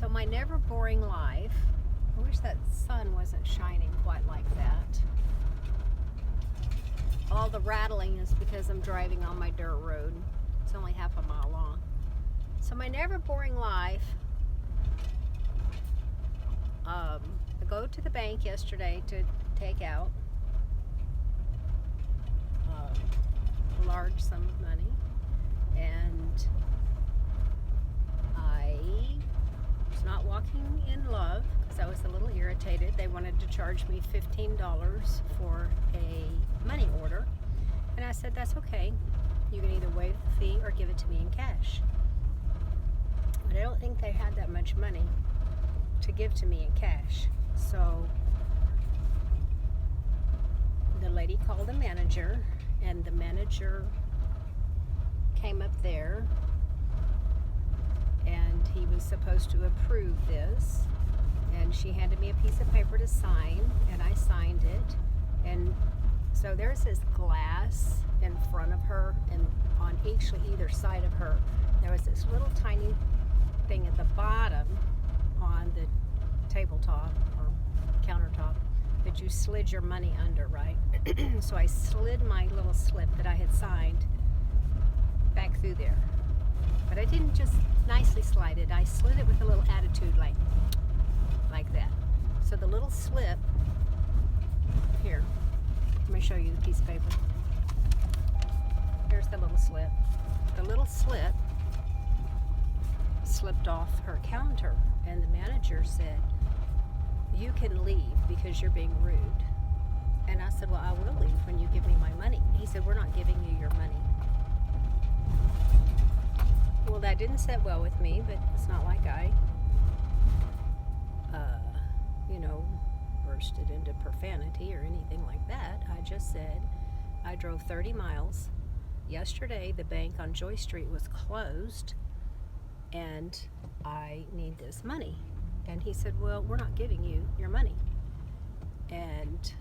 So my never boring life, I wish that sun wasn't shining quite like that. All the rattling is because I'm driving on my dirt road. It's only half a mile long. So my never boring life, I go to the bank yesterday to take out a large sum of money, and I was not walking in love because I was a little irritated. They wanted to charge me $15 for a money order, and I said, that's okay. You can either waive the fee or give it to me in cash. But I don't think they had that much money to give to me in cash. So the lady called the manager, and the manager came up there, and he was supposed to approve this, and she handed me a piece of paper to sign, and I signed it. And so there's this glass in front of her, and on either side of her there was this little tiny thing at the bottom on the tabletop or countertop that you slid your money under, right? So I slid my little slip that I had signed back through there. But I didn't just nicely slide it. I slid it with a little attitude, like that. So the little slip, here, let me show you the piece of paper. Here's the little slip. The little slip slipped off her counter, and the manager said, you can leave because you're being rude. And I said, well, I will leave when you give me my money. He said, we're not giving you your money. Well, that didn't sit well with me, but it's not like I, bursted into profanity or anything like that. I just said, I drove 30 miles. Yesterday, the bank on Joy Street was closed, and I need this money. And he said, well, we're not giving you your money. And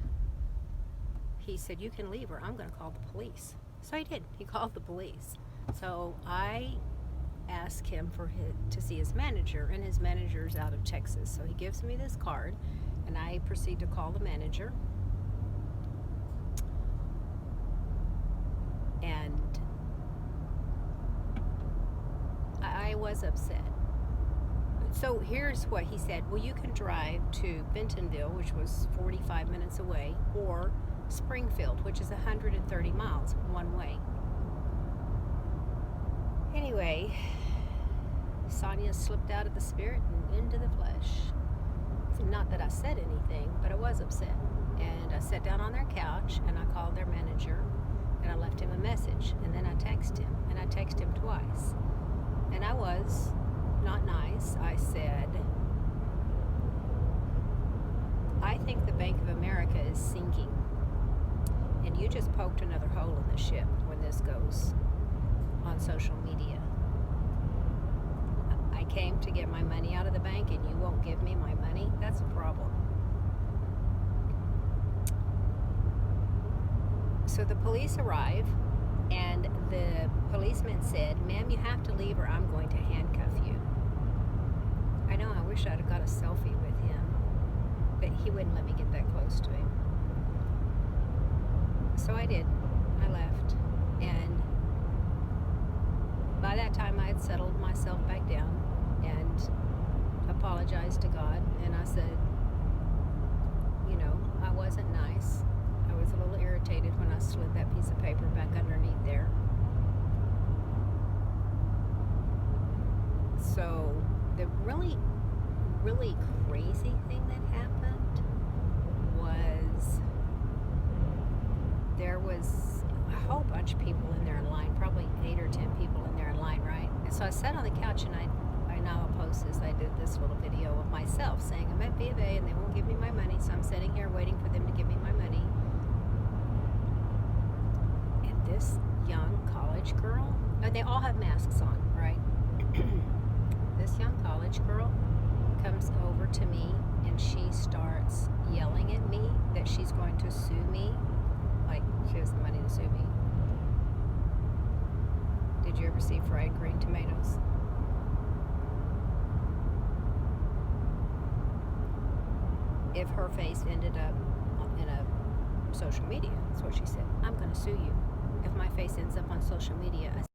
he said, you can leave or I'm going to call the police. So he did. He called the police. So I asked him to see his manager, and his manager's out of Texas. So he gives me this card, and I proceed to call the manager. And I was upset. So here's what he said. Well, you can drive to Bentonville, which was 45 minutes away, or Springfield, which is 130 miles one way. Anyway, Sonia slipped out of the spirit and into the flesh. Not that I said anything, but I was upset. And I sat down on their couch, and I called their manager, and I left him a message. And then I texted him, and I texted him twice. And I was not nice. I said, I think the Bank of America is sinking, and you just poked another hole in the ship when this goes on social media. I came to get my money out of the bank, and you won't give me my money? That's a problem. So the police arrive, and the policeman said, ma'am, you have to leave or I'm going to handcuff you. I know, I wish I'd have got a selfie with him, but he wouldn't let me get that close to him. So I did. I left. And by that time I had settled myself back down and apologized to God. And I said, I wasn't nice. I was a little irritated when I slid that piece of paper back underneath there. So the really, really crazy thing that happened was there was a whole bunch of people in there in line, probably 8 or 10 people in there in line, right? And so I sat on the couch, and I now post this. I did this little video of myself saying I'm at B of A and they won't give me my money, so I'm sitting here waiting for them to give me my money. And this young college girl, they all have masks on, right? This young college girl comes over to me, and she starts yelling at me that she's going to sue me, like she has the money to sue me. Did you ever see fried green tomatoes? if her face ended up in a social media. That's what she said. I'm going to sue you if my face ends up on social media. I